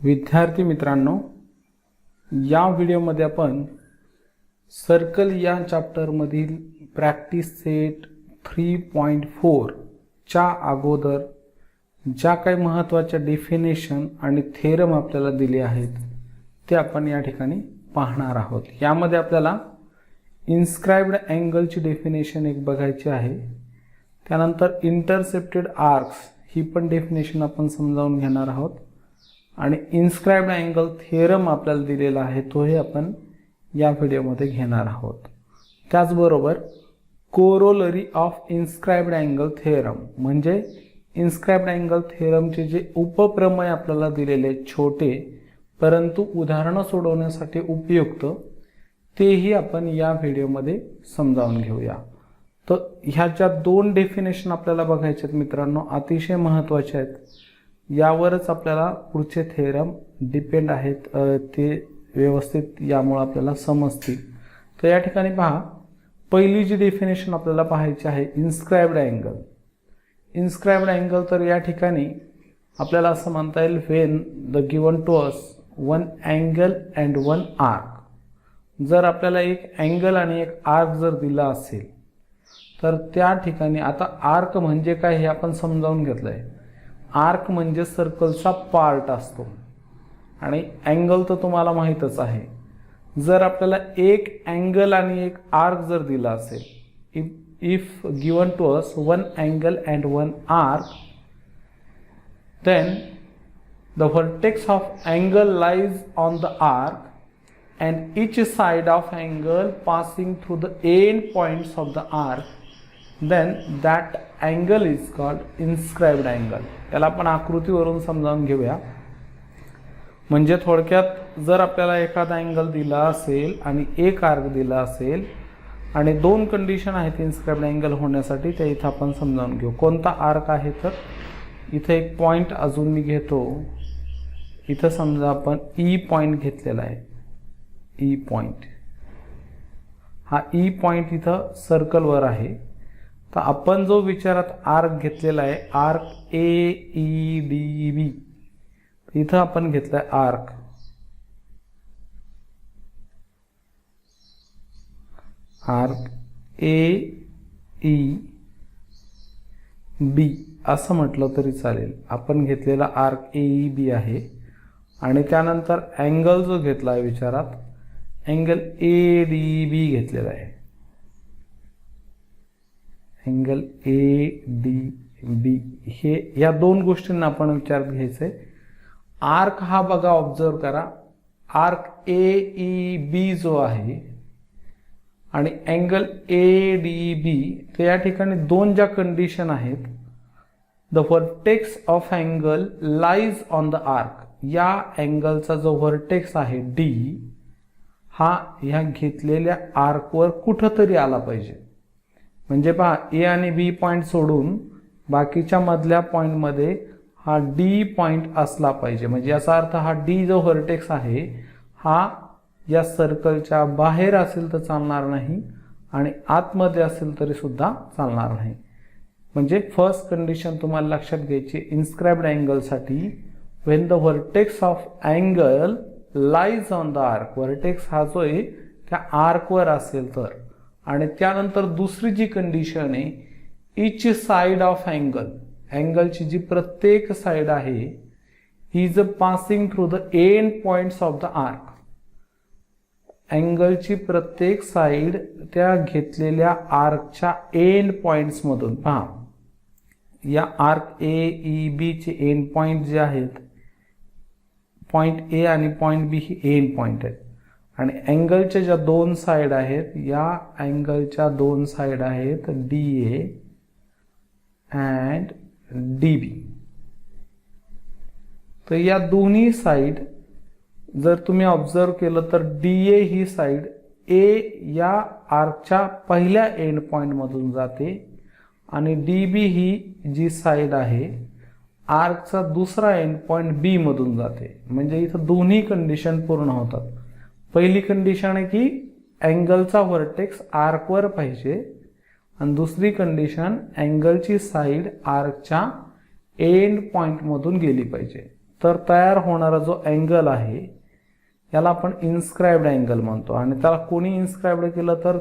विद्यार्थी मित्रांनो, या व्हिडिओमध्ये आपण सर्कल या चॅप्टरमधील प्रॅक्टिस सेट 3.4 च्या अगोदर ज्या काही महत्त्वाच्या डेफिनेशन आणि थेरम आपल्याला दिले आहेत ते आपण या ठिकाणी पाहणार आहोत। यामध्ये आपल्याला इन्स्क्राइब्ड अँगलची डेफिनेशन एक बघायची आहे, त्यानंतर इंटरसेप्टेड आर्क्स ही पण डेफिनेशन आपण समजावून घेणार आहोत आणि इन्स्क्राइब्ड अँगल थेरम आपल्याला दिलेला आहे तोही आपण या व्हिडिओमध्ये घेणार आहोत। त्याचबरोबर corollary of inscribed angle theorem म्हणजे इन्स्क्राइब्ड अँगल थेरमचे जे उपप्रमेय आपल्याला दिलेले छोटे परंतु उदाहरणं सोडवण्यासाठी उपयुक्त तेही आपण या व्हिडिओमध्ये समजावून घेऊया। तर ह्याच्या दोन डेफिनेशन आपल्याला बघायचे आहेत मित्रांनो, अतिशय महत्त्वाचे आहेत। यावरच आपल्याला पुढचे थेरम डिपेंड आहेत, ते व्यवस्थित यामुळे आपल्याला समजतील। तर या ठिकाणी पहा, पहिली जी डेफिनेशन आपल्याला पाहायची आहे इन्स्क्राइब्ड अँगल। इन्स्क्राइब्ड अँगल तर या ठिकाणी आपल्याला असं म्हणता येईल when the given to us one angle and one arc. जर आपल्याला एक अँगल आणि एक आर्क जर दिला असेल तर त्या ठिकाणी आता आर्क म्हणजे काय हे आपण समजावून घेतलंय। आर्क म्हणजे सर्कलचा पार्ट असतो आणि अँगल तर तुम्हाला माहीतच आहे। जर आपल्याला एक अँगल आणि एक आर्क जर दिला असेल, if given to us one angle and one arc, then the vertex of angle lies on the arc and each side of angle passing through the end points of the arc, then that angle is called inscribed angle। याला आपण आकृतीवरून समजावून घेऊया। म्हणजे थोडक्यात जर आपल्याला एखादा अँगल दिला असेल आणि एक आर्क दिला असेल आणि दोन कंडिशन आहेत इन्स्क्राइब्ड अँगल होण्यासाठी, त्या इथं आपण समजावून घेऊ। कोणता आर्क आहे तर इथे एक पॉइंट अजून मी घेतो। इथं समजा आपण ई पॉइंट घेतलेला आहे, ई पॉइंट। हा ई पॉइंट इथं सर्कलवर आहे। तर आपण जो विचारात आर्क घेतलेला आहे आर्क ए ई डी बी, इथं आपण घेतलाय आर्क ए ई बी असं म्हटलं तरी चालेल। आपण घेतलेला आर्क ए ई बी आहे आणि त्यानंतर अँगल जो घेतला आहे विचारात अँगल ए डी बी घेतलेला आहे, अँगल ए डी बी। हे या दोन गोष्टींना आपण विचारात घ्यायचंय। आर्क हा बघा, ऑब्झर्व करा, आर्क ए ई बी जो आहे आणि अँगल ए डी बी, तर या ठिकाणी दोन ज्या कंडिशन आहेत, the vertex of angle lies on the arc, या अँगलचा जो व्हर्टेक्स आहे डी हा ह्या घेतलेल्या आर्कवर कुठंतरी आला पाहिजे। म्हणजे पहा, ए आणि बी पॉइंट सोडून बाकीच्या मधल्या पॉइंटमध्ये हा डी पॉइंट असला पाहिजे। म्हणजे याचा अर्थ हा डी जो व्हर्टेक्स आहे हा या सर्कलच्या बाहेर असेल तर चालणार नाही आणि आतमध्ये असेल तरी सुद्धा चालणार नाही। म्हणजे फर्स्ट कंडिशन तुम्हाला लक्षात घ्यायची इन्स्क्राइब्ड अँगलसाठी, when the vertex of angle lies on the arc, vertex हा जो आहे त्या आर्कवर असेल तर। आणि त्यानंतर दुसरी जी कंडिशन आहे इच साइड ऑफ अँगल, अँगलची जी प्रत्येक साइड आहे he is passing through the end points of the arc. अँगलची प्रत्येक साइड त्या घेतलेल्या आर्कच्या एंड पॉइंट्स मधून, पहा या आर्क ए ई बी चे एंड पॉइंट जे आहेत, पॉइंट ए आणि पॉइंट बी ही एंड पॉइंट आहेत आणि अँगलच्या ज्या दोन साइड आहेत, या अँगलच्या दोन साइड आहेत डी ए अँड डी बी। तर या दोन्ही साइड जर तुम्ही ऑब्झर्व केलं तर डी ए ही साइड ए या आर्कच्या पहिल्या एंड पॉइंट मधून जाते आणि डी बी ही जी साइड आहे आर्कचा दुसरा एंड पॉइंट बी मधून जाते। म्हणजे इथं दोन्ही कंडिशन पूर्ण होतात। पहिली कंडिशन आहे की अँगलचा व्हर्टेक्स आर्कवर पाहिजे आणि दुसरी कंडिशन अँगलची साइड आर्कच्या एंड पॉइंट मधून गेली पाहिजे। तर तयार होणारा जो अँगल आहे याला आपण इन्स्क्राइब्ड अँगल म्हणतो. आणि त्याला कोणी इन्स्क्राइब्ड केलं तर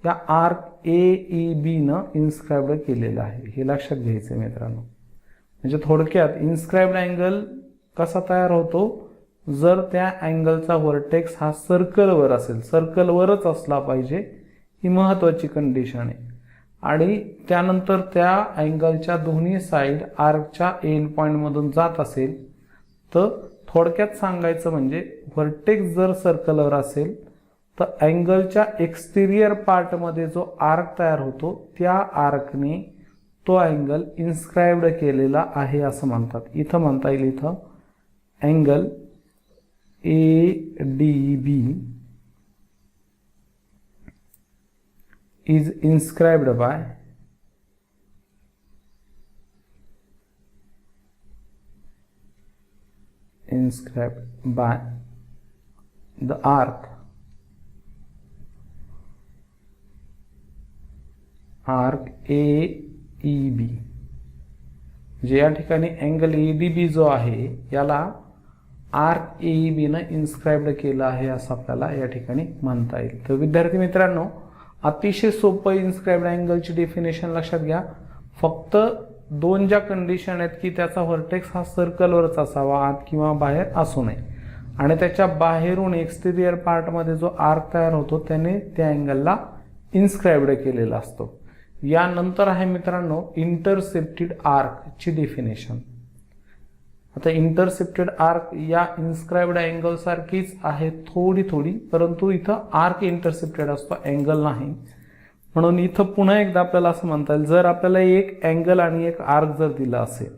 या आर्क AEB न इन्स्क्राइब्ड केलेलं आहे. हे लक्षात घ्यायचं मित्रांनो. म्हणजे थोडक्यात इन्स्क्राइब्ड अँगल कसा तयार होतो, जर त्या अँगलचा व्हर्टेक्स हा सर्कलवर असेल, सर्कलवरच असला पाहिजे, ही महत्त्वाची कंडिशन आहे. आणि त्यानंतर त्या अँगलच्या दोन्ही साईड आर्कच्या एंड पॉईंटमधून जात असेल, तर थोडक्यात सांगायचं म्हणजे व्हर्टेक्स जर सर्कलवर असेल तर अँगलच्या एक्सटिरियर पार्टमध्ये जो आर्क तयार होतो त्या आर्कने तो अँगल इन्स्क्राइब्ड केलेला आहे असं म्हणतात. इथं म्हणता येईल, इथं angle ADB is inscribed by the arc AEB. जे या ठिकाणी अँगल ADB जो आहे याला आर्क AEB न इन्स्क्राइब्ड केलं आहे असं आपल्याला या ठिकाणी म्हणता येईल. तर विद्यार्थी मित्रांनो, अतिशय सोपं इन्स्क्राइब्ड अँगलची डेफिनेशन लक्षात घ्या. फक्त दोन ज्या कंडिशन आहेत की त्याचा व्हर्टेक्स हा सर्कलवरच असावा, आत किंवा बाहेर असू नये, आणि त्याच्या बाहेरून एक्सटिरियर पार्टमध्ये जो आर्क तयार होतो त्याने त्या अँगलला इन्स्क्राइब्ड केलेला असतो. यानंतर आहे मित्रांनो इंटरसेप्टेड आर्कची डेफिनेशन. आता इंटरसेप्टेड आर्क या इन्स्क्राइब्ड अँगल सारखीच आहे थोडी, परंतु इथं आर्क इंटरसेप्टेड असतो, अँगल नाही. म्हणून इथं पुन्हा एकदा आपल्याला असं म्हणता येईल, जर आपल्याला एक अँगल आणि एक आर्क जर दिला असेल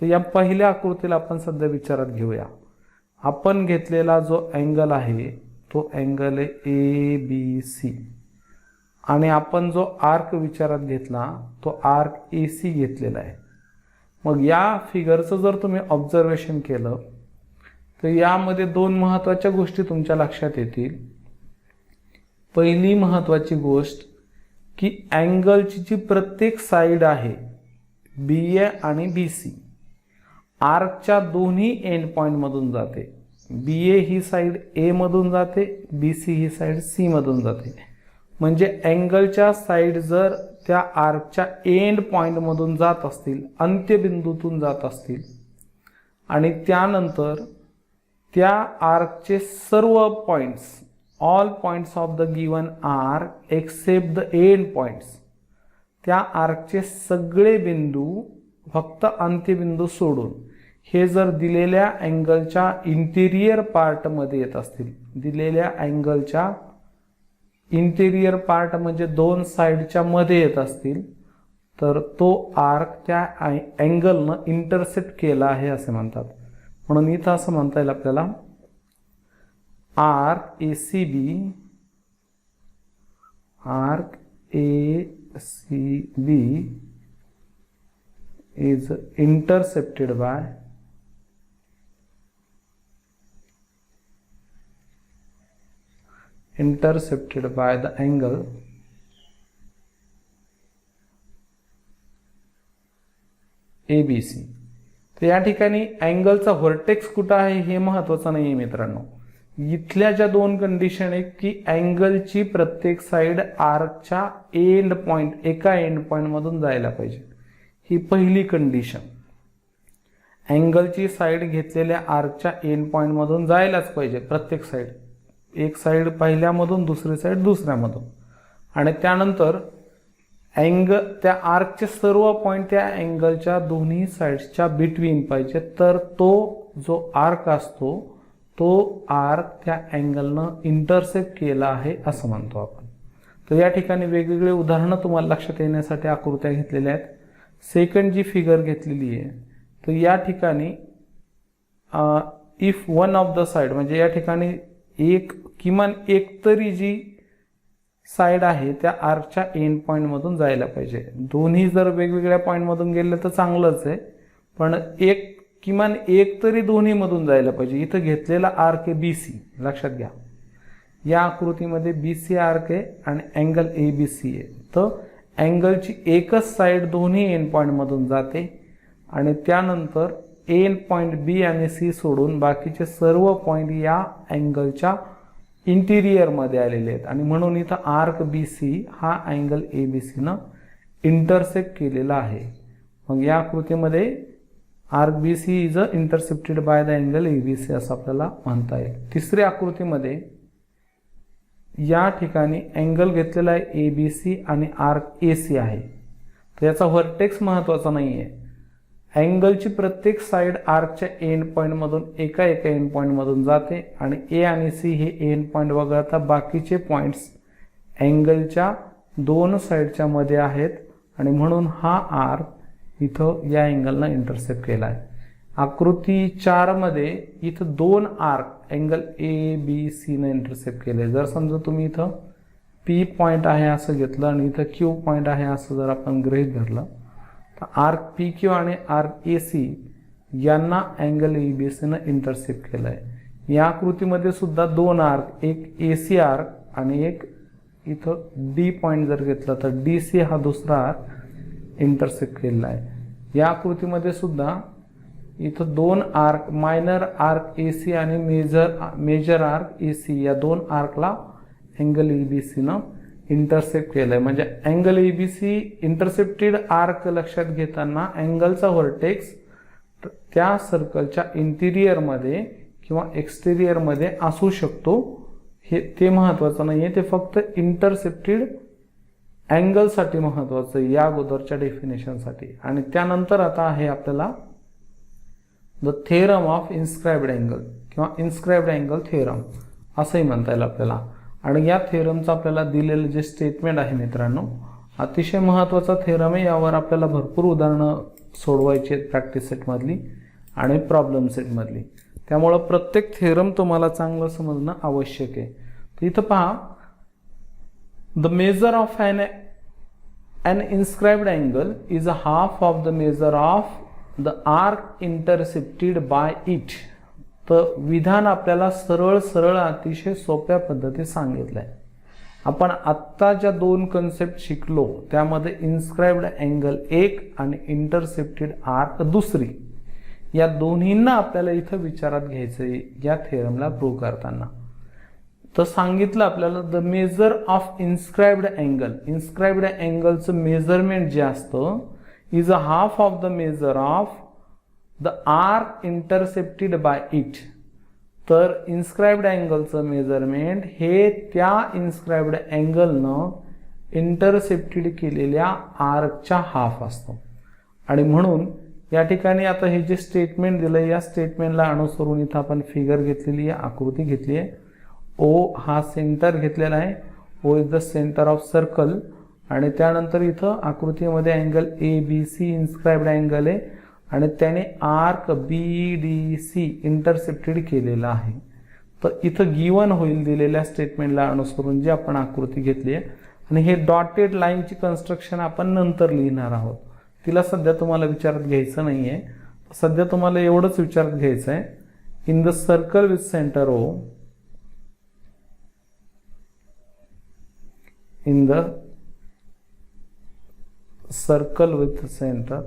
तर या पहिल्या आकृतीला आपण सध्या विचारात घेऊया. आपण घेतलेला जो अँगल आहे तो अँगल आहे ABC, आणि आपण जो आर्क विचारात घेतला तो आर्क AC घेतलेला आहे. मग या फिगरचं जर तुम्ही ऑब्झर्वेशन केलं तर यामध्ये दोन महत्त्वाच्या गोष्टी तुमच्या लक्षात येतील. पहिली महत्त्वाची गोष्ट की अँगलची जी प्रत्येक साईड आहे BA आणि BC आर्कच्या दोन्ही एंड पॉईंटमधून जाते. BA ही साईड A मधून जाते, BC ही साईड C मधून जाते. म्हणजे अँगलच्या साईड जर त्या आर्कच्या एंड पॉईंटमधून जात असतील, अंत्यबिंदूतून जात असतील, आणि त्यानंतर त्या आर्कचे सर्व points, all points of the given arc except the end points, त्या आर्कचे सगळे बिंदू फक्त अंत्यबिंदू सोडून हे जर दिलेल्या अँगलच्या इंटिरियर पार्टमध्ये येत असतील, दिलेल्या अँगलच्या इंटिरियर पार्ट म्हणजे दोन साईडच्या मध्ये येत असतील, तर तो आर्क त्या अँगलनं इंटरसेप्ट केला आहे असे म्हणतात. म्हणून इथं असं म्हणता येईल आपल्याला, arc ACB is intercepted by the angle ABC. तर या ठिकाणी अँगलचा व्हर्टेक्स कुठं आहे हे महत्त्वाचं नाही आहे मित्रांनो. इथल्या ज्या दोन कंडिशन आहेत की अँगलची प्रत्येक साईड आर्कच्या एंड पॉइंट, एका एंड पॉइंट मधून जायला पाहिजे, ही पहिली कंडिशन. अँगलची साईड घेतलेल्या आर्कच्या एंड पॉइंट मधून जायलाच पाहिजे प्रत्येक साईड, एक साईड पहिल्यामधून, दुसरी साईड दुसऱ्यामधून, आणि त्यानंतर त्या आर्कचे सर्व पॉइंट त्या अँगलच्या दोन्ही साईड्सच्या बिटवीन पाहिजे. तर तो जो आर्क असतो तो आर्क त्या अँगलनं इंटरसेप्ट केला आहे असं म्हणतो आपण. तर या ठिकाणी वेगवेगळे उदाहरणं तुम्हाला लक्षात येण्यासाठी आकृत्या घेतलेल्या आहेत. सेकंड जी फिगर घेतलेली आहे तर या ठिकाणी if one of the side, म्हणजे या ठिकाणी किमान एक तरी जी साईड आहे त्या आर्कच्या एंड पॉइंट मधून जायला पाहिजे. दोन्ही जर वेगवेगळ्या पॉइंट मधून गेले तर चांगलंच आहे, पण किमान एक तरी दोन्ही मधून जायला पाहिजे. इथं घेतलेला आर्क आहे BC, लक्षात घ्या. या आकृतीमध्ये BC आर्क आहे आणि अँगल ABC आहे. तर अँगलची एकच साईड दोन्ही एंड पॉइंट मधून जाते आणि त्यानंतर एन पॉईंट बी आणि सी सोडून बाकीचे सर्व पॉईंट या अँगलच्या इंटिरियरमध्ये आलेले आहेत आणि म्हणून इथं आर्क बी सी हा अँगल ए बी सीनं इंटरसेक्ट केलेला आहे. मग या आकृतीमध्ये arc B C is intercepted by the angle A B C असं आपल्याला म्हणता येईल. तिसऱ्या आकृतीमध्ये या ठिकाणी अँगल घेतलेला आहे ए बी सी आणि आर्क ए सी आहे. तर याचा व्हर्टेक्स महत्त्वाचा नाही आहे. अँगलची प्रत्येक साईड आर्कच्या एंड पॉईंटमधून एका एंड पॉईंटमधून जाते आणि ए आणि सी हे एंड पॉईंट वगळता बाकीचे पॉईंट्स अँगलच्या दोन साईडच्या मध्ये आहेत आणि म्हणून हा आर्क इथं या अँगलनं इंटरसेक्ट केला आहे. आकृती 4 मध्ये इथं दोन arc angle A B C ने इंटरसेक्ट केले. जर समजा तुम्ही इथं पी पॉईंट आहे असं घेतलं आणि इथं क्यू पॉईंट आहे असं जर आपण गृहीत धरलं तर आर्क पी क्यू आणि आर्क ए सी यांना अँगल ए बी सीनं इंटरसेक्ट केलं आहे. या आकृतीमध्ये सुद्धा दोन आर्क, एक ए सी आर्क आणि एक इथं डी पॉईंट जर घेतला तर डी सी हा दुसरा आर्क इंटरसेक्ट केलेला आहे. या आकृतीमध्ये सुद्धा इथं दोन arc, minor arc A C आणि मेजर आर्क ए सी या दोन आर्कला अँगल ए बी सीनं इंटरसेक्ट केलं आहे. म्हणजे angle A B C intercepted arc लक्षात घेताना अँगलचा व्हर्टेक्स त्या सर्कलच्या इंटिरियरमध्ये किंवा एक्सटेरियरमध्ये असू शकतो हे ते महत्त्वाचं नाही आहे. ते फक्त इंटरसेप्टेड अँगलसाठी महत्त्वाचं आहे या अगोदरच्या डेफिनेशनसाठी. आणि त्यानंतर आता आहे आपल्याला the theorem of inscribed angle किंवा इन्स्क्राइब्ड अँगल थेरम असंही म्हणता येईल आपल्याला. आणि या थेरमचं आपल्याला दिलेलं जे स्टेटमेंट आहे मित्रांनो अतिशय महत्त्वाचा थेरम आहे. यावर आपल्याला भरपूर उदाहरणं सोडवायची आहेत प्रॅक्टिस सेटमधली आणि प्रॉब्लेम सेटमधली. त्यामुळं प्रत्येक थेरम तुम्हाला चांगलं समजणं आवश्यक आहे. तर इथं पहा, the measure of an inscribed angle is a half of the measure of the arc intercepted by it. तर विधान आपल्याला सरळ अतिशय सोप्या पद्धतीत सांगितलंय. आपण आत्ता ज्या दोन कन्सेप्ट शिकलो त्यामध्ये इन्स्क्राइब्ड अँगल एक आणि इंटरसेप्टेड आर्क दुसरी या दोन्हींना आपल्याला इथं विचारात घ्यायचंय या थेरमला प्रूव्ह करताना. तर सांगितलं आपल्याला the measure of inscribed angle, inscribed अँगलचं मेजरमेंट जे असतं is a half of the measure of the arc intercepted by it. तर इन्स्क्राइब्ड अँगलचं मेजरमेंट हे त्या इन्स्क्राइब्ड अँगलनं इंटरसेप्टेड केलेल्या आर्कच्या हाफ असतो. आणि म्हणून या ठिकाणी आता हे जे स्टेटमेंट दिलं या स्टेटमेंटला अनुसरून इथं आपण फिगर घेतलेली आहे, आकृती घेतली आहे. ओ हा सेंटर घेतलेला आहे. O is the centre of circle. आणि त्यानंतर इथं आकृतीमध्ये angle A B C inscribed angle आहे आणि त्याने arc B D C intercepted केलेला आहे. तर इथं गिवन होईल दिलेल्या स्टेटमेंटला अनुसरून जी आपण आकृती घेतली आहे. आणि हे डॉटेड लाईनची कन्स्ट्रक्शन आपण नंतर लिहिणार आहोत. तिला सध्या तुम्हाला विचारात घ्यायचं नाही आहे. सध्या तुम्हाला एवढंच विचारात घ्यायचं आहे, in the circle with centre O, in the circle with center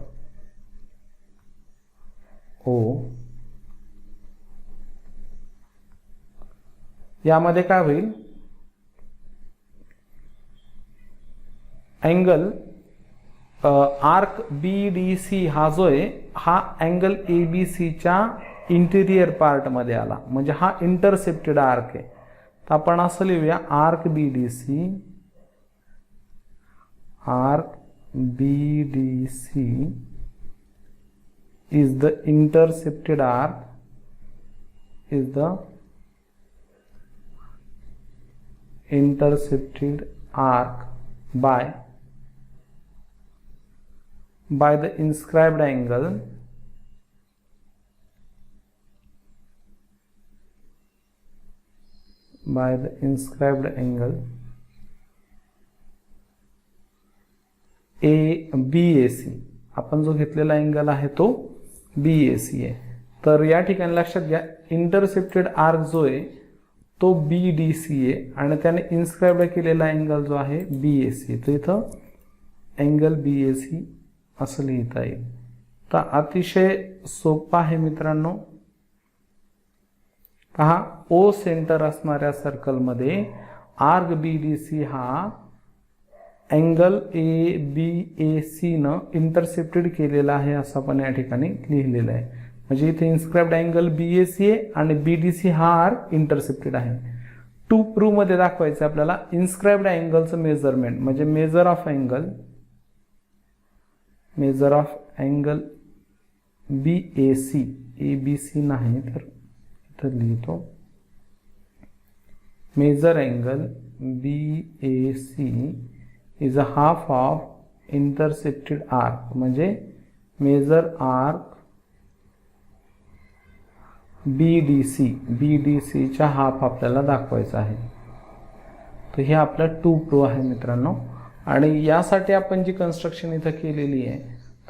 O यामध्ये काय होईल, angle arc B D C हा जो आहे हा अँगल ए बी सीच्या इंटिरियर पार्टमध्ये आला, म्हणजे हा इंटरसेप्टेड आर्क आहे. तर आपण असं लिहूया, arc B D C, arc BDC is the intercepted arc, is the intercepted arc by the inscribed angle BAC. आपण जो घेतलेला अँगल आहे तो BAC आहे. तर या ठिकाणी लक्षात घ्या, इंटरसेप्टेड आर्क जो आहे तो BDC आहे आणि त्याने इन्स्क्राइब केलेला अँगल जो आहे BAC. तर इथं अँगल BAC असं लिहिता येईल. तर अतिशय सोपं आहे मित्रांनो. पहा, ओ सेंटर असणाऱ्या सर्कलमध्ये आर्क BDC हा अँगल ABAC न इंटरसेप्टेड केलेला आहे असं आपण या ठिकाणी लिहिलेलं आहे. म्हणजे इथे इन्स्क्राइब्ड अँगल BAC आहे आणि BDC हा आर्क इंटरसेप्टेड आहे. टू प्रूव्ह मध्ये दाखवायचं आपल्याला इन्स्क्राइब्ड अँगलचं मेजरमेंट म्हणजे measure of angle BAC, ABC नाही तर इथं लिहितो. Measure angle BAC is a half of intercepted arc म्हणजे मेजर आर्क BDC च्या हाफ आपल्याला दाखवायचा आहे. तर हे आपलं टू प्रूव्ह आहे मित्रांनो. आणि यासाठी आपण जी कन्स्ट्रक्शन इथं केलेली आहे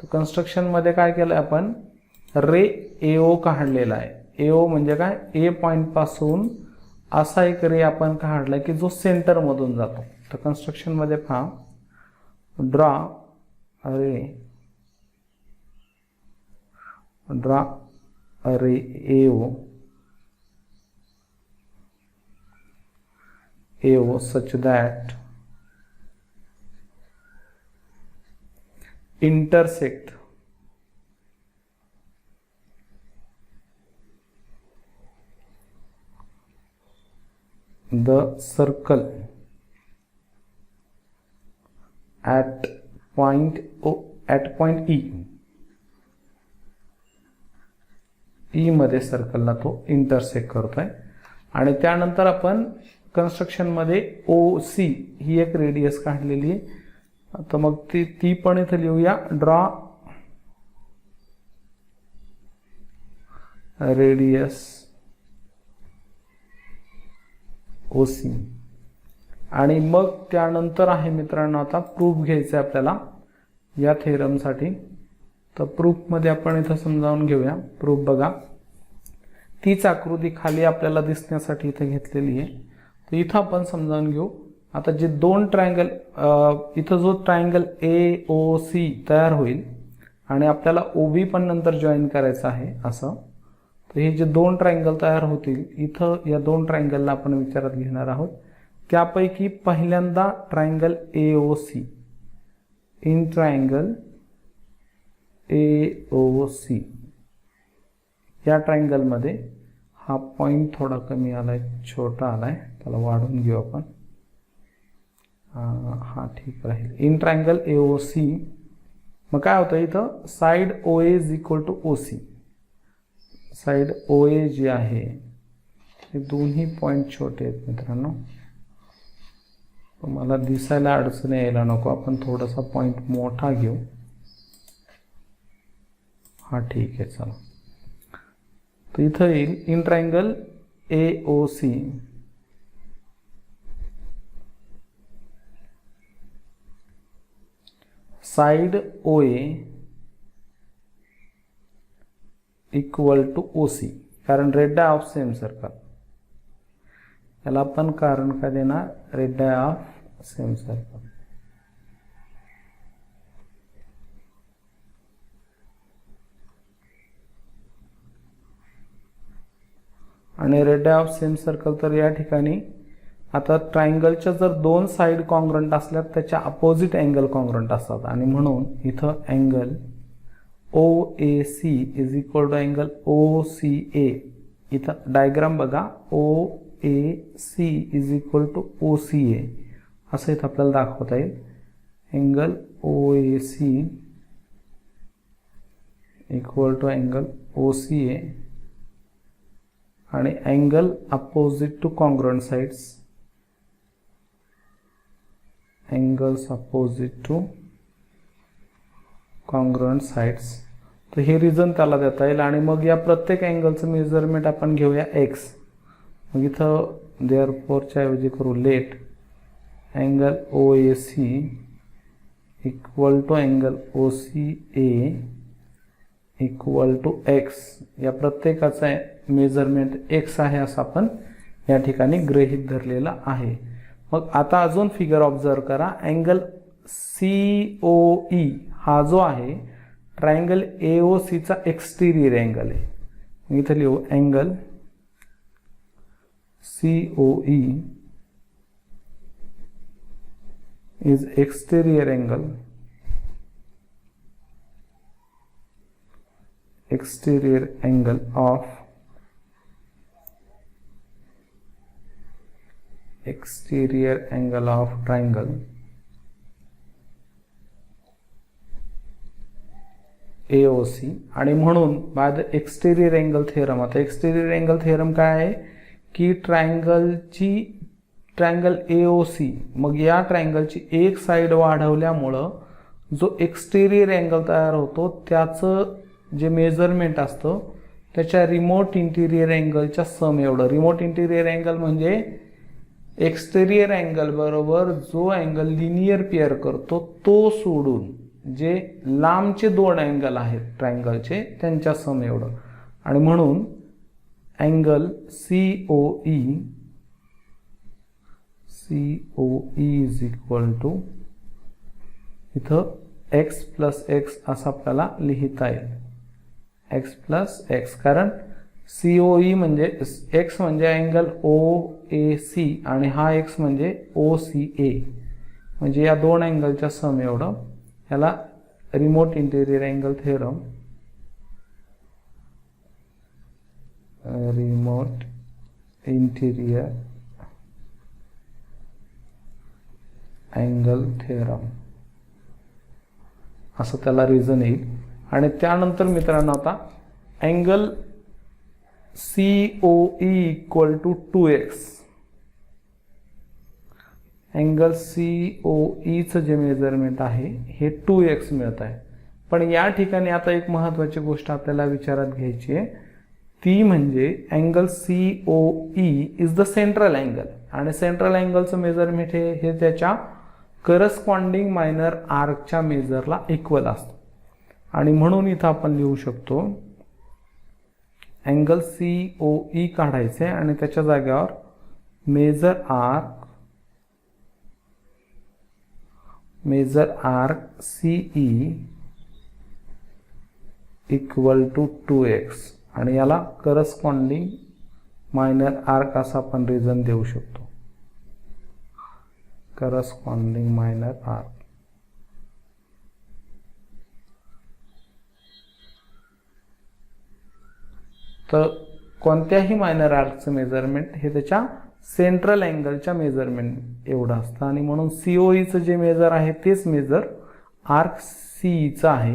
तर कन्स्ट्रक्शन मध्ये काय केलं आपण, रे AO काढलेला आहे. AO म्हणजे काय, A पॉइंट पासून असा एक रे आपण काढला की जो सेंटर मधून जातो. तर कन्स्ट्रक्शन मध्ये पहा, draw ray AO such that intersect the circle at point E मध्ये सर्कलला तो इंटरसेक्ट करतोय. आणि त्यानंतर आपण कन्स्ट्रक्शन मध्ये OC ही एक रेडियस काढलेली आहे. तर मग ती पण इथे लिहूया, ड्रॉ रेडियस OC. आणि मग त्यानंतर आहे मित्रांनो आता प्रूफ घ्यायचं आहे आपल्याला या थेरमसाठी. तर प्रूफ मध्ये आपण इथं समजावून घेऊया. प्रूफ बघा, तीच आकृती खाली आपल्याला दिसण्यासाठी इथे घेतलेली आहे. तर इथं आपण समजावून घेऊ. आता जे दोन ट्रायंगल इथं जो ट्रायंगल AOC तयार होईल आणि आपल्याला OB पण नंतर जॉईन करायचं आहे असं. तर हे जे दोन ट्रायंगल तयार होतील इथं या दोन ट्रायंगलला आपण विचारात घेणार आहोत. त्यापैकी पहिल्यांदा triangle AOC, in triangle AOC या ट्रायंगल मध्ये हा पॉइंट थोडा कमी आलाय, छोटा आलाय, त्याला वाढवून घेऊ आपण. हा ठीक राहील. इन ट्रायंगल AOC मग काय होतं इथं, side OA is equal to OC. Side OA जी आहे हे दोन्ही पॉइंट छोटे आहेत मित्रांनो. मला दिसायला अडचण यायला नको, आपण थोडासा पॉइंट मोठा घेऊ. हा ठीक आहे, चला. तर इथं येईल in triangle AOC side OA equal to OC. कारण रेडिया ऑफ सेम सर्कल, याला आपण कारण काय देणार, रेडिया ऑफ सेम सर्कल. आणि रेडिया ऑफ सेम सर्कल, तर या ठिकाणी आता ट्रायंगलच्या जर दोन साइड कॉन्ग्रंट असल्या त्याच्या अपोजिट अँगल कॉन्ग्रंट असतात. आणि म्हणून इथं angle OAC is equal to angle OCA. इथं डायग्राम बघा, OAC is equal to OCA असं इथं आपल्याला दाखवता येईल. Angle OAC equal to angle OCA आणि angle opposite to congruent sides, angles opposite to congruent sides. तर हे रिझन त्याला देता येईल. आणि मग या प्रत्येक अँगलचं मेजरमेंट आपण घेऊया x. मग इथं देअरफॉरच्या ऐवजी करू let angle OAC equal to angle OCA equal to x. या प्रत्येकाचा मेजरमेंट x आहे असं आपण या ठिकाणी गृहीत धरलेला आहे. मग आता अजून फिगर ऑब्झर्व करा. अँगल COE हा जो आहे ट्रायंगल AOC चा एक्सटेरियर अँगल आहे. मी इथं लिहू angle COE is exterior angle of triangle AOC. आणि म्हणून by the exterior angle theorem, आता एक्सटेरियर अँगल थेरम काय आहे की ट्रायंगल AOC, मग या ट्रायंगलची एक साइड वाढवल्यामुळं जो एक्सटेरियर अँगल तयार होतो त्याचं जे मेजरमेंट असतं त्याच्या रिमोट इंटिरियर अँगलच्या सम एवढं. रिमोट इंटिरियर अँगल म्हणजे एक्सटेरियर अँगल बरोबर जो अँगल लिनियर पेअर करतो तो सोडून जे लांबचे दोन अँगल आहेत ट्रायंगलचे त्यांच्या सम एवढं. आणि म्हणून angle COE is equal to इथं x प्लस एक्स असं आपल्याला लिहिता येईल. x प्लस एक्स, कारण COE म्हणजे x म्हणजे अँगल OAC आणि हा x म्हणजे OCA, म्हणजे या दोन अँगलच्या सम एवढं. याला remote interior angle theorem, remote interior angle theorem असं त्याला रिझन येईल. आणि त्यानंतर मित्रांनो आता angle COE equal to 2x, angle COEचं जे मेजरमेंट आहे हे 2x मिळत आहे. पण या ठिकाणी आता एक महत्त्वाची गोष्ट आपल्याला विचारात घ्यायची आहे, ती म्हणजे angle COE is the central angle, आणि सेंट्रल अँगलचं मेजरमेंट हे त्याच्या करस्पॉन्डिंग मायनर आर्कच्या मेजरला इक्वल असतं. आणि म्हणून इथं आपण लिहू शकतो अँगल COE काढायचे आणि त्याच्या जागेवर measure arc CE equal to 2x, आणि याला करस्पॉन्डिंग मायनर आर्क असं आपण रिझन देऊ शकतो. Corresponding minor arc. तर कोणत्याही मायनर आर्कचं मेजरमेंट हे त्याच्या सेंट्रल अँगलच्या मेजरमेंट एवढं असतं. आणि म्हणून COEचं जे मेजर आहे तेच मेजर आर्क CEचं आहे.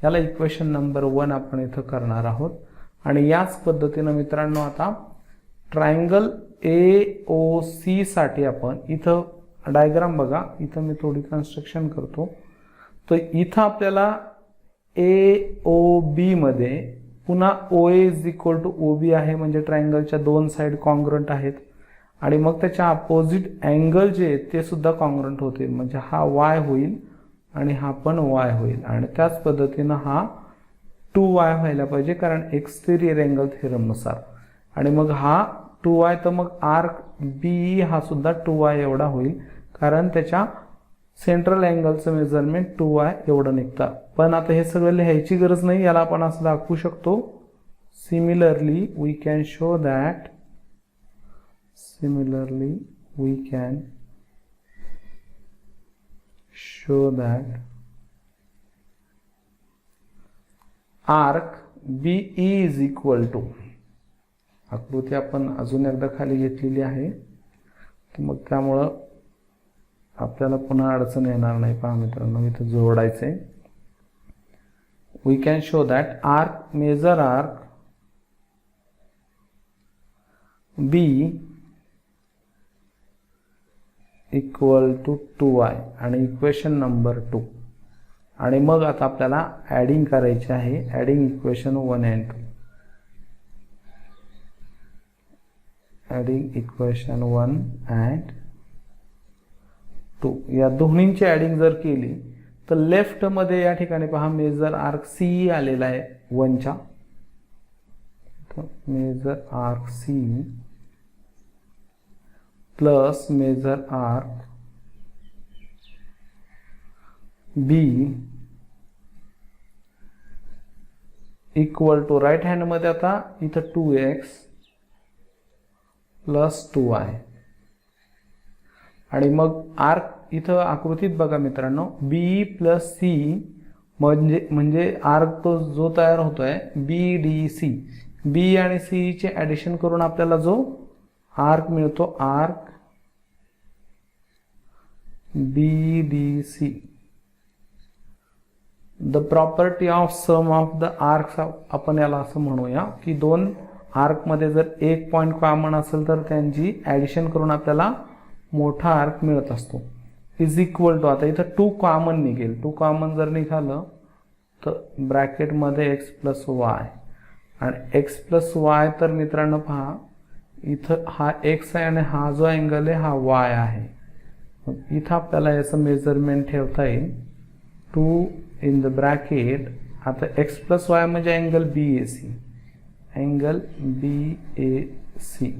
याला इक्वेशन नंबर 1 आपण इथं करणार आहोत. आणि याच पद्धतीनं मित्रांनो आता ट्रायंगल AOC साठी आपण इथं डायग्राम बघा, इथं मी थोडी कन्स्ट्रक्शन करतो. तर इथं आपल्याला AOB मध्ये पुन्हा OA is equal to OB आहे, म्हणजे ट्रायंगलच्या दोन साइड कॉन्ग्रंट आहेत. आणि मग त्याच्या अपोजिट अँगल जे आहेत ते सुद्धा कॉन्ग्रंट होतील, म्हणजे हा y होईल आणि हा पण y होईल. आणि त्याच पद्धतीनं हा 2y व्हायला पाहिजे, कारण एक्सटेरियर अँगल थेरमनुसार. आणि मग हा 2y, तर मग आर्क BE हा सुद्धा 2y एवढा होईल, कारण त्याच्या सेंट्रल अँगलचं मेजरमेंट 2y एवढं निघतं. पण आता हे सगळं लिहायची गरज नाही, याला आपण असं दाखवू शकतो. Similarly we can show that arc BE is equal to, आकृती आपण अजून एकदा खाली घेतलेली आहे, मग त्यामुळं आपल्याला पुन्हा अडचण येणार नाही. पहा मित्रांनो, इथं जोडायचे. We can show that measure arc B equal to 2y, आणि इक्वेशन नंबर 2. आणि मग आता आपल्याला ॲडिंग करायचे आहे, adding equation 1 and 2. Adding equation 1 and 2 या दोन्हींची ॲडिंग जर केली तर लेफ्टमध्ये या ठिकाणी पहा मेजर आर्क CE आलेला आहे 1च्या. Measure arc CE plus measure arc B equal to right हँडमध्ये आता इथं 2x प्लस 2y आणि मग आर्क इथं आकृतीत बघा मित्रांनो, बी प्लस सी म्हणजे आर्क तो जो तयार होतोय बी डी सी, बी आणि सी चे ऍडिशन करून आपल्याला जो आर्क मिळतो, arc B D C. The property of sum of the arcs, आपण याला असं म्हणूया की दोन आर्कमध्ये जर एक पॉईंट कॉमन असेल तर त्यांची ॲडिशन करून आपल्याला मोठा आर्क मिळत असतो. इज इक्वल टू, आता इथं 2 कॉमन निघेल, 2 कॉमन जर निघालं तर ब्रॅकेटमध्ये x प्लस वाय आणि x प्लस वाय, तर मित्रांनो पहा इथं हा x आहे आणि हा जो अँगल आहे हा y आहे. इथं आपल्याला याचं मेजरमेंट ठेवता येईल 2 इन द ब्रॅकेट. आता x प्लस वाय म्हणजे अँगल BAC, अँगल BAC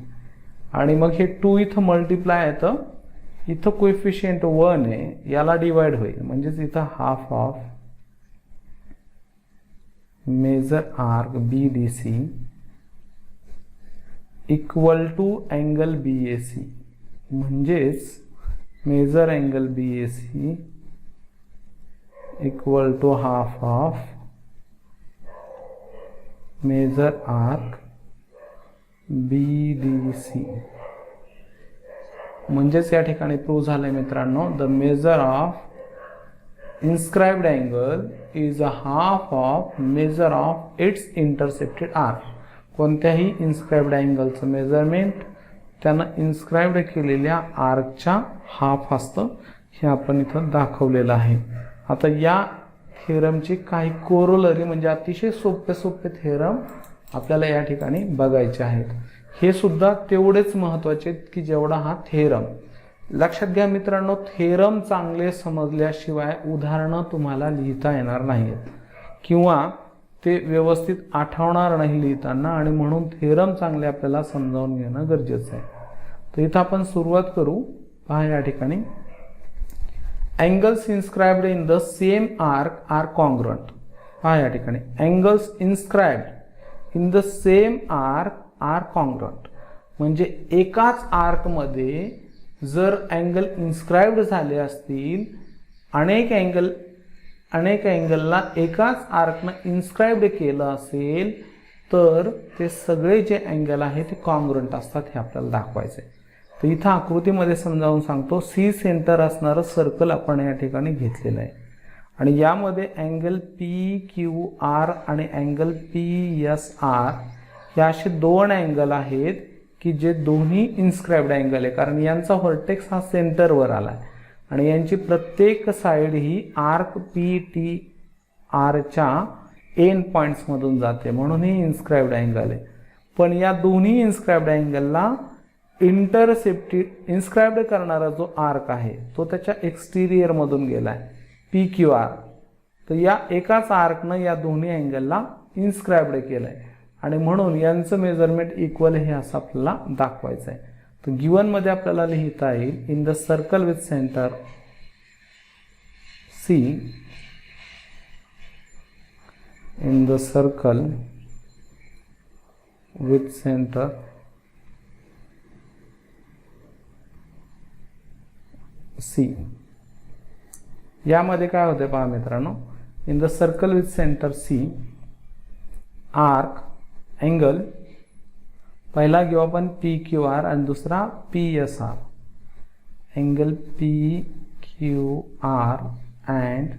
आणि मग हे 2 इथं मल्टिप्लाय येतं, इथं कोएफिशियंट 1 आहे, याला डिवाइड होईल म्हणजेच इथं half of measure arc BDC equal to angle BAC, म्हणजेच measure angle BAC equal to half of measure arc BDC. म्हणजेच या ठिकाणी प्रूव्ह झालंय मित्रांनो, the measure of inscribed angle is a half of measure of its intercepted arc. कोणत्याही inscribed अँगलचं measurement त्यानं inscribed केलेल्या आर्कच्या हाफ असतं, हे आपण इथं दाखवलेलं आहे. आता या थेरमची काही कोरोलरी म्हणजे अतिशय सोपे थेरम आपल्याला या ठिकाणी बघायचे आहेत. हे सुद्धा तेवढेच महत्त्वाचे की जेवढा हा थेरम. लक्षात घ्या मित्रांनो, थेरम चांगले समजल्याशिवाय उदाहरणं तुम्हाला लिहिता येणार नाहीत किंवा ते व्यवस्थित आठवणार नाही लिहिताना, आणि म्हणून थेरम चांगले आपल्याला समजावून घेणं गरजेचं आहे. तर इथं आपण सुरुवात करू. पहा या ठिकाणी angles inscribed in the same arc are congruent. पहा या ठिकाणी angles inscribed in the same arc are congruent, म्हणजे एकाच आर्क मध्ये जर अँगल इन्स्क्राइब्ड झाले असतील, अनेक अँगलला एकाच आर्कनं इन्स्क्राइब्ड केलं असेल तर ते सगळे जे अँगल आहे ते कॉन्ग्रुएंट असतात, हे आपल्याला दाखवायचं आहे. तर इथं आकृतीमध्ये समजावून सांगतो. सी सेंटर असणारं सर्कल आपण या ठिकाणी घेतलेलं आहे आणि यामध्ये अँगल PQR आणि अँगल PSR हे असे दोन अँगल आहेत की जे दोन्ही इन्स्क्राइब्ड अँगल आहे, कारण यांचा व्हर्टेक्स हा सेंटरवर आला आहे आणि यांची प्रत्येक साईड ही आर्क PTRच्या एंड पॉईंट्समधून जाते, म्हणून ही इन्स्क्राइब्ड अँगल आहे. पण या दोन्ही इन्स्क्राइब्ड अँगलला इन्स्क्राइब्ड करणारा जो आर्क आहे तो त्याच्या एक्सटिरियर मधून गेलाय PQR. तर या एकाच आर्कनं या दोन्ही अँगलला इन्स्क्राइब्ड केलंय आणि म्हणून यांचं मेजरमेंट इक्वल हे असं आपल्याला दाखवायचं आहे. तर गिवन मध्ये आपल्याला लिहिता येईल, in the circle with centre C, in the circle with centre C. यामध्ये काय होते पहा मित्रांनो, in the circle with centre C, arc angle पहिला घेऊ आपण PQR आणि दुसरा PSR. Angle PQR and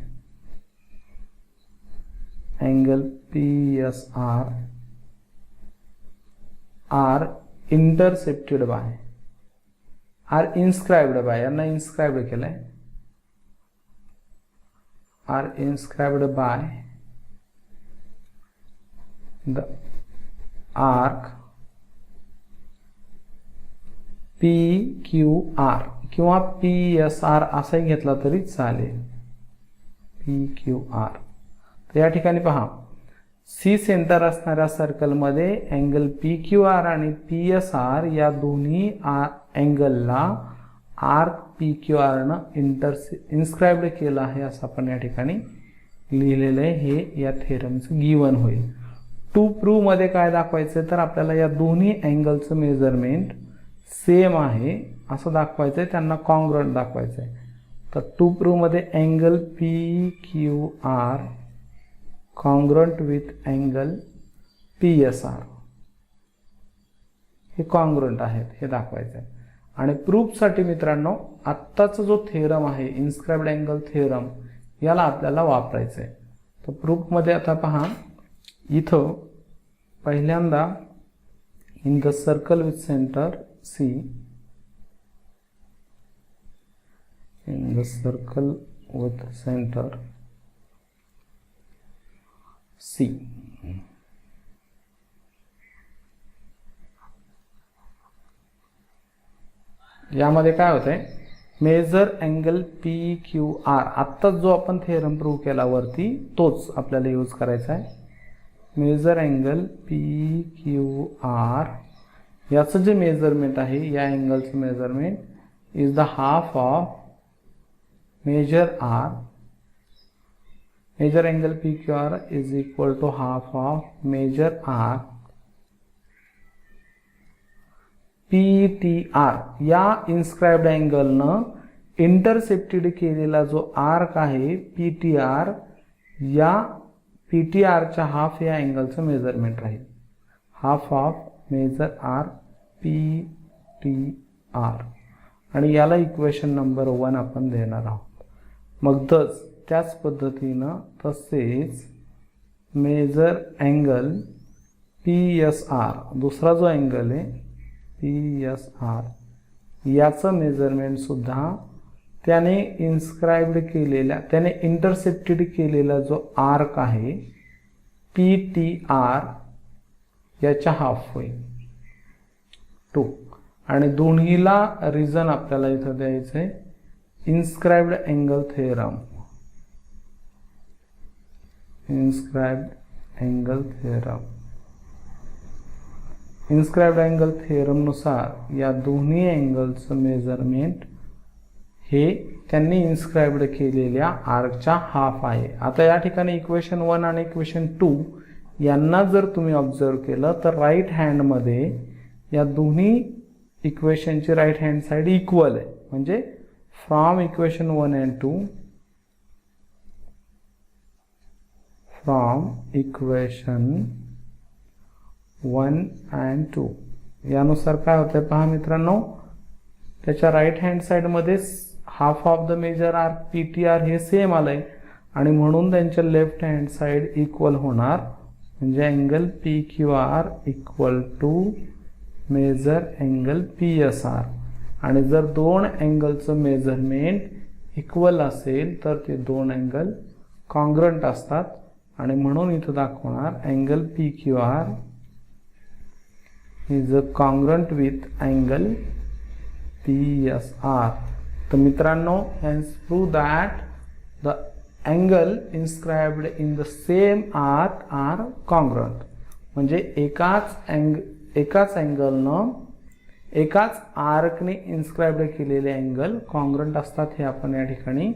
angle PSR are intercepted by, are inscribed by, यांना इन्स्क्राइब्ड केलंय, are inscribed by the arc PQR किंवा PSR असाही घेतला तरी चालेल, PQR. तर या ठिकाणी पहा, सी सेंटर असणाऱ्या सर्कलमध्ये अँगल PQR आणि PSR या दोन्ही अँगलला आर्क PQRनं इन्स्क्राइब्ड केलं आहे असं आपण या ठिकाणी लिहिलेलं आहे. हे या थेरमचं गिवन होईल. टू प्रूव्ह मध्ये काय दाखवायचं तर आपल्याला या दोन्ही अँगलचं मेजरमेंट सेम आहे असं दाखवायचं आहे, त्यांना कॉन्ग्रंट दाखवायचं आहे. तर टू प्रूव्ह मध्ये angle P Q R congruent with angle P S R हे कॉन्ग्रंट आहेत हे दाखवायचं आहे. आणि प्रूफसाठी मित्रांनो आत्ताचा जो थेरम आहे इन्स्क्राइब्ड अँगल थेरम याला आपल्याला वापरायचं आहे. तर प्रूफमध्ये आता पहा इथं पहिल्यांदा in the circle with centre C, in the circle with centre C यामध्ये काय होतंय measure angle P Q R, आत्ताच जो आपण थेरम प्रूव्ह केला वरती तोच आपल्याला यूज करायचा आहे. Measure angle P Q R याचं जे मेजरमेंट आहे या अँगलचं measurement is the half of measure R. Measure angle P Q R is equal to half of measure R P T R. या इन्स्क्राइब्ड अँगलनं इंटरसेप्टेड केलेला जो आर्क आहे पी टी आर, या पी टी आरच्या हाफ या अँगलचं measurement राहील. Half of measure R P T R. आणि याला इक्वेशन नंबर 1 आपण देणार आहोत. मग त्याच पद्धतीनं तसेच measure angle P S R, दुसरा जो अँगल आहे पी एस आर याचं मेजरमेंट सुद्धा त्याने इन्स्क्राइब्ड केलेल्या, त्याने इंटरसेप्टेड केलेला जो आर्क आहे पी टी आर याच्या हाफ होईल 2. आणि दोन्हीला रिझन आपल्याला इथं द्यायचं आहे inscribed angle theorem. Inscribed angle theorem, inscribed angle थेरमनुसार या दोन्ही अँगलचं मेजरमेंट हे त्यांनी इन्स्क्राइब्ड केलेल्या आर्कच्या हाफ आहे. आता या ठिकाणी इक्वेशन 1 आणि इक्वेशन 2 यांना जर तुम्ही ऑब्झर्व केलं तर राईट हँडमध्ये या दोन्ही इक्वेशनची राईट हँड साईड इक्वल आहे. म्हणजे from equation 1 and 2, from equation 1 and 2 यानुसार काय होतंय पहा मित्रांनो, त्याच्या राईट हँड साईडमध्ये half of the measure R P T R हे सेम आलंय आणि म्हणून त्यांच्या लेफ्ट हँड साईड इक्वल होणार. म्हणजे angle P Q R equal to measure angle P S R. आणि जर दोन अँगलचं मेजरमेंट इक्वल असेल तर ते दोन अँगल कॉन्ग्रंट असतात आणि म्हणून इथं दाखवणार angle P Q R is congruent with angle PSR. तर मित्रांनो hence prove that the angle inscribed in the same arc are congruent. म्हणजे एकाच अँगलनं एकाच आर्कने इन्स्क्राइब्ड केलेले अँगल कॉन्ग्रंट असतात हे आपण या ठिकाणी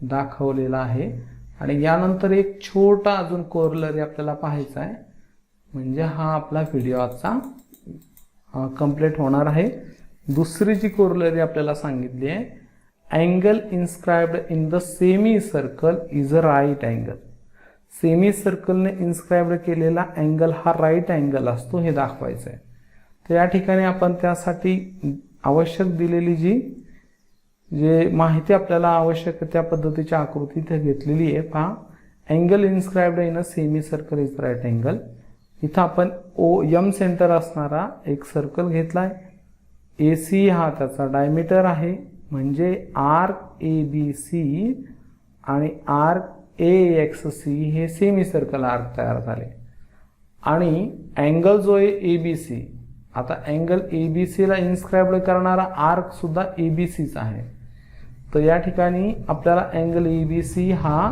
दाखवलेलं आहे. आणि यानंतर एक छोटा अजून कोरलरी आपल्याला पाहायचा आहे, म्हणजे हा आपला व्हिडिओ आजचा कंप्लीट होणार आहे. दुसरी जी कोरलरी आपल्याला सांगितली आहे, angle inscribed in the semi circle is a right angle. Semi सर्कलने इन्स्क्राइब्ड केलेला अँगल हा राईट अँगल असतो हे दाखवायचं आहे. तर या ठिकाणी आपण त्यासाठी आवश्यक दिलेली जे माहिती आपल्याला आवश्यक त्या पद्धतीची आकृती इथे घेतलेली आहे. पहा, angle inscribed in a semi circle is right angle. इथं आपण एम सेंटर असणारा एक सर्कल घेतलाय. ए सी हा त्याचा डायमीटर आहे, म्हणजे आर्क ए बी सी आणि आर्क ए एक्स सी हे सेमी सर्कल आर्क तयार झाले. आणि अँगल जो आहे ए बी सी, आता अँगल ए बी सीला इन्स्क्राइब्ड करणारा आर्क सुद्धा ए बी सीच आहे. तर या ठिकाणी आपल्याला अँगल ए बी सी हा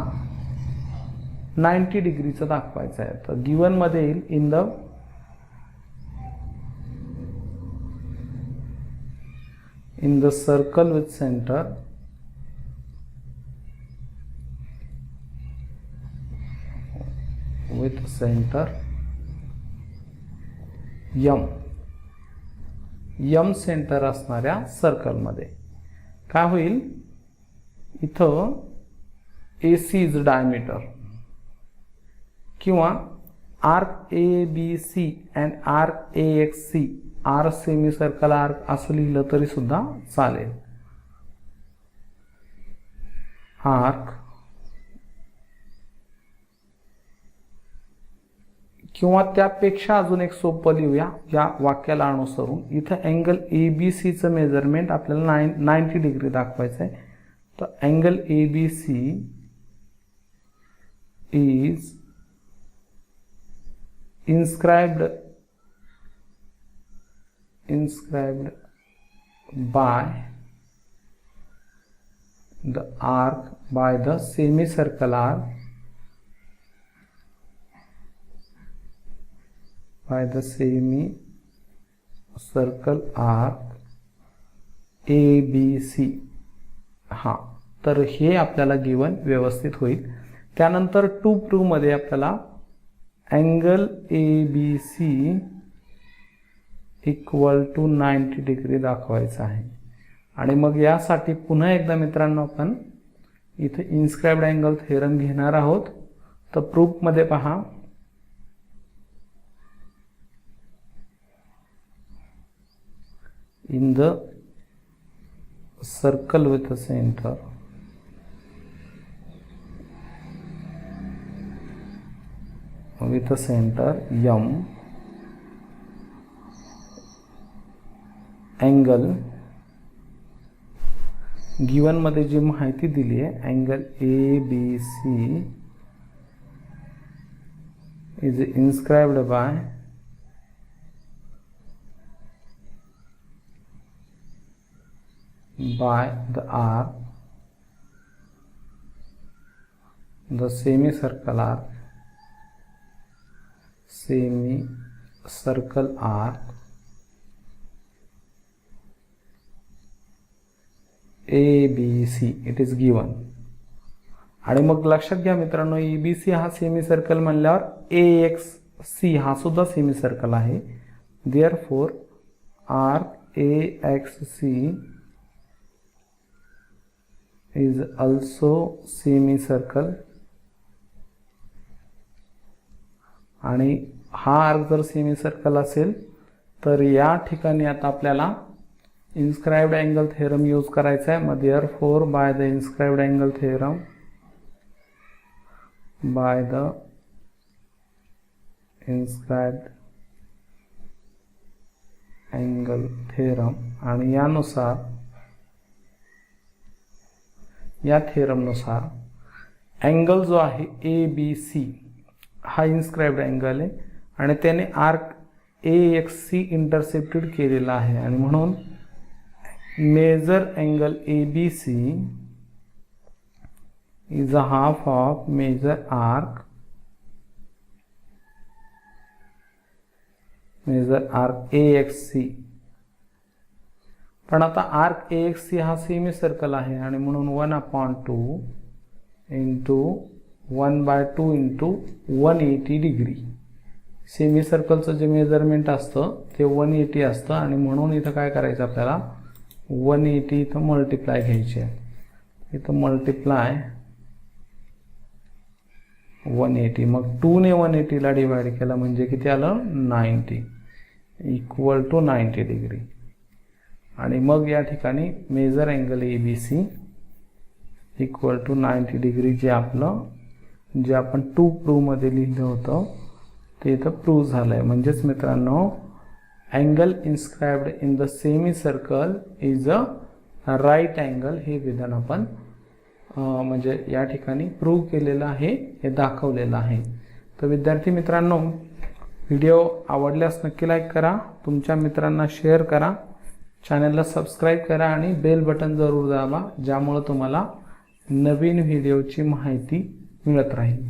90 डिग्रीचा दाखवायचा आहे. तर गिवन मध्ये येईल in the circle with centre M centre असणाऱ्या सर्कलमध्ये काय होईल, इथं AC इज डायमीटर किंवा arc ABC and arc AXC are semi circle arc असं लिहिलं तरी सुद्धा चालेल. आर्क किंवा त्यापेक्षा अजून एक सोपं लिहूया या वाक्याला अनुसरून. इथं अँगल ABCचं मेजरमेंट आपल्याला 90 डिग्री दाखवायचं आहे. तर angle ABC is inscribed by the arc, by the semicircle arc, by the semicircle arc ABC. हा, तर हे आपल्याला गिवन व्यवस्थित होईल. त्यानंतर टू प्रूव्ह मध्ये आपल्याला angle ABC equal to 90 degree दाखवायचा आहे. आणि मग यासाठी पुन्हा एकदा मित्रांनो आपण इथे इन्स्क्राइब्ड अँगल थेरम घेणार आहोत. तर प्रूफ मध्ये पहा, in the circle with a centre M, angle given मध्ये जी माहिती दिली आहे, angle ABC is inscribed by the arc, the semicircle arc ABC. It is given. आणि मग लक्षात घ्या मित्रांनो, ABC हा सेमी सर्कल म्हणल्यावर AXC हा सुद्धा सेमी सर्कल आहे. Therefore arc AXC is also semi circle. आणि हा आर्क जर सेमी सर्कल असेल तर या ठिकाणी आता आपल्याला इन्स्क्राइब्ड अँगल थेरम यूज करायचा आहे. मग therefore by the inscribed angle theorem, by the inscribed angle theorem, आणि यानुसार या थेरमनुसार अँगल जो आहे ABC हा इन्स्क्राइब्ड अँगल आहे आणि त्याने आर्क AXC इंटरसेप्टेड केलेला आहे. आणि म्हणून measure angle ABC is a half of measure arc AXC. पण आता आर्क AXC हा सेमी सर्कल आहे आणि म्हणून 1/2 इंटू 1/2 इंटू 180 डिग्री. सेमी सर्कलचं जे मेजरमेंट असतं ते 180 असतं आणि म्हणून इथं काय करायचं आपल्याला 180 इथं मल्टिप्लाय घ्यायचे. इथं मल्टिप्लाय 180, मग 2 ने 180 ला डिवाइड केला म्हणजे किती आलं 90 इक्वल टू 90 डिग्री. आणि मग या ठिकाणी measure angle ABC equal to 90 degree जे आपण टू प्रूव्ह मध्ये लिहिलं होतं ते इथं प्रूव्ह झालंय. म्हणजेच मित्रांनो, angle inscribed in the semi circle is a right angle हे विधान आपण म्हणजे या ठिकाणी प्रूव्ह केलेलं आहे, हे दाखवलेलं आहे. तर विद्यार्थी मित्रांनो, व्हिडिओ आवडल्यास नक्की लाईक करा, तुमच्या मित्रांना शेअर करा, चॅनलला सबस्क्राईब करा आणि बेल बटन जरूर दाबा, ज्यामुळे तुम्हाला नवीन व्हिडिओची माहिती मिळत राहील.